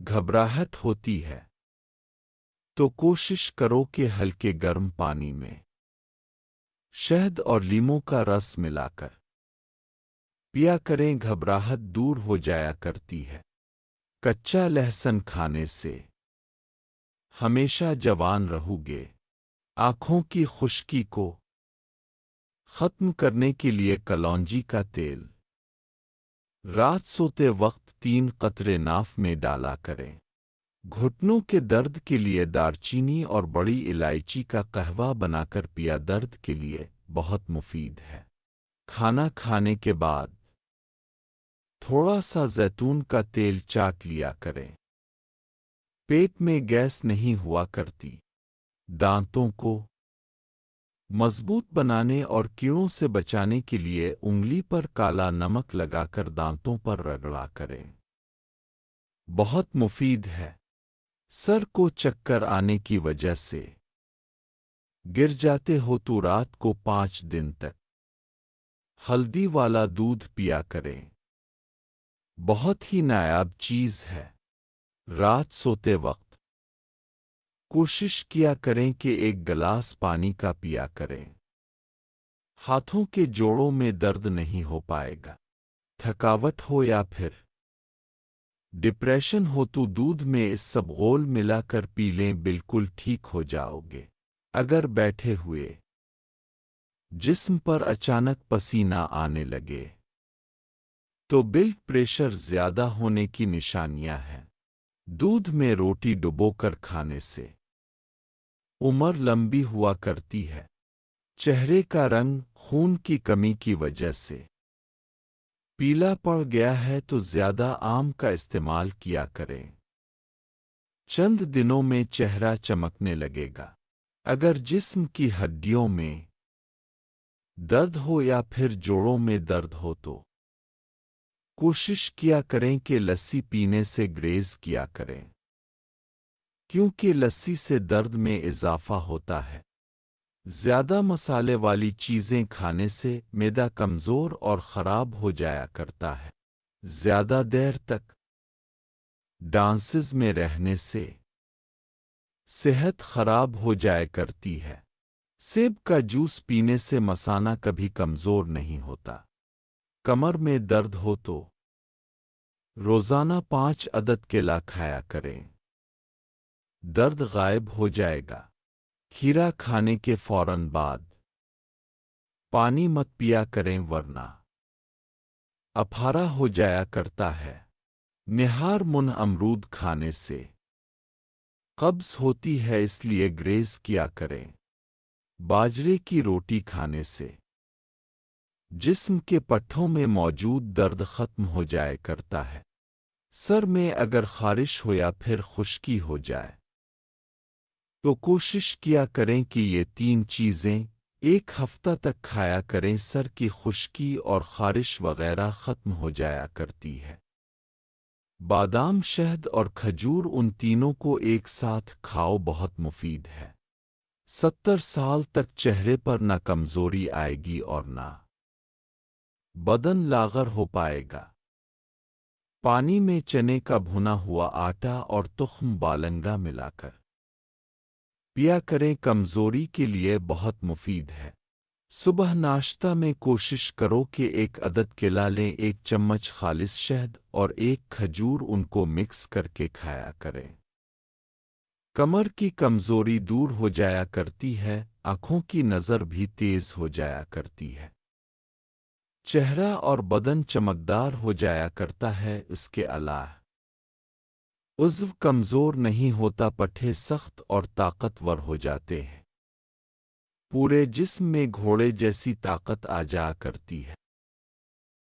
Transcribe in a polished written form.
گھبراہٹ ہوتی ہے تو کوشش کرو کہ ہلکے گرم پانی میں شہد اور لیموں کا رس ملا کر پیا کریں، گھبراہٹ دور ہو جایا کرتی ہے۔ کچا لہسن کھانے سے ہمیشہ جوان رہو گے۔ آنکھوں کی خشکی کو ختم کرنے کے لیے کلونجی کا تیل رات سوتے وقت 3 قطرے ناف میں ڈالا کریں۔ گھٹنوں کے درد کے لیے دارچینی اور بڑی الائچی کا قہوہ بنا کر پیا، درد کے لیے بہت مفید ہے۔ کھانا کھانے کے بعد تھوڑا سا زیتون کا تیل چاٹ لیا کریں، پیٹ میں گیس نہیں ہوا کرتی۔ دانتوں کو مضبوط بنانے اور کیڑوں سے بچانے کے لیے انگلی پر کالا نمک لگا کر دانتوں پر رگڑا کریں، بہت مفید ہے۔ سر کو چکر آنے کی وجہ سے گر جاتے ہو تو رات کو 5 دن تک ہلدی والا دودھ پیا کریں، بہت ہی نایاب چیز ہے۔ رات سوتے وقت کوشش کیا کریں کہ 1 گلاس پانی کا پیا کریں، ہاتھوں کے جوڑوں میں درد نہیں ہو پائے گا۔ تھکاوٹ ہو یا پھر ڈپریشن ہو تو دودھ میں اس سب گھول ملا کر پی لیں، بالکل ٹھیک ہو جاؤ گے۔ اگر بیٹھے ہوئے جسم پر اچانک پسینہ آنے لگے تو بلڈ پریشر زیادہ ہونے کی نشانیاں ہیں۔ دودھ میں روٹی ڈبو کر کھانے سے عمر لمبی ہوا کرتی ہے۔ چہرے کا رنگ خون کی کمی کی وجہ سے پیلا پڑ گیا ہے تو زیادہ آم کا استعمال کیا کریں، چند دنوں میں چہرہ چمکنے لگے گا۔ اگر جسم کی ہڈیوں میں درد ہو یا پھر جوڑوں میں درد ہو تو کوشش کیا کریں کہ لسی پینے سے گریز کیا کریں، کیونکہ لسی سے درد میں اضافہ ہوتا ہے۔ زیادہ مسالے والی چیزیں کھانے سے معدہ کمزور اور خراب ہو جایا کرتا ہے۔ زیادہ دیر تک ڈانسز میں رہنے سے صحت خراب ہو جایا کرتی ہے۔ سیب کا جوس پینے سے مثانہ کبھی کمزور نہیں ہوتا۔ کمر میں درد ہو تو روزانہ 5 عدد کیلا کھایا کریں، درد غائب ہو جائے گا۔ کھیرا کھانے کے فوراً بعد پانی مت پیا کریں ورنہ اپہارا ہو جایا کرتا ہے۔ نہار امرود کھانے سے قبض ہوتی ہے، اس لیے گریز کیا کریں۔ باجرے کی روٹی کھانے سے جسم کے پٹھوں میں موجود درد ختم ہو جایا کرتا ہے۔ سر میں اگر خارش ہو یا پھر خشکی ہو جائے تو کوشش کیا کریں کہ یہ 3 چیزیں 1 ہفتہ تک کھایا کریں، سر کی خشکی اور خارش وغیرہ ختم ہو جایا کرتی ہے۔ بادام، شہد اور کھجور، ان تینوں کو ایک ساتھ کھاؤ، بہت مفید ہے۔ 70 سال تک چہرے پر نہ کمزوری آئے گی اور نہ بدن لاغر ہو پائے گا۔ پانی میں چنے کا بھنا ہوا آٹا اور تخم بالنگا ملا کر پیا کریں، کمزوری کے لیے بہت مفید ہے۔ صبح ناشتہ میں کوشش کرو کہ 1 عدد کیلا لیں، 1 چمچ خالص شہد اور 1 کھجور، ان کو مکس کر کے کھایا کریں۔ کمر کی کمزوری دور ہو جایا کرتی ہے، آنکھوں کی نظر بھی تیز ہو جایا کرتی ہے، چہرہ اور بدن چمکدار ہو جایا کرتا ہے۔ اس کے علاوہ عضو کمزور نہیں ہوتا، پٹھے سخت اور طاقتور ہو جاتے ہیں، پورے جسم میں گھوڑے جیسی طاقت آ جایا کرتی ہے۔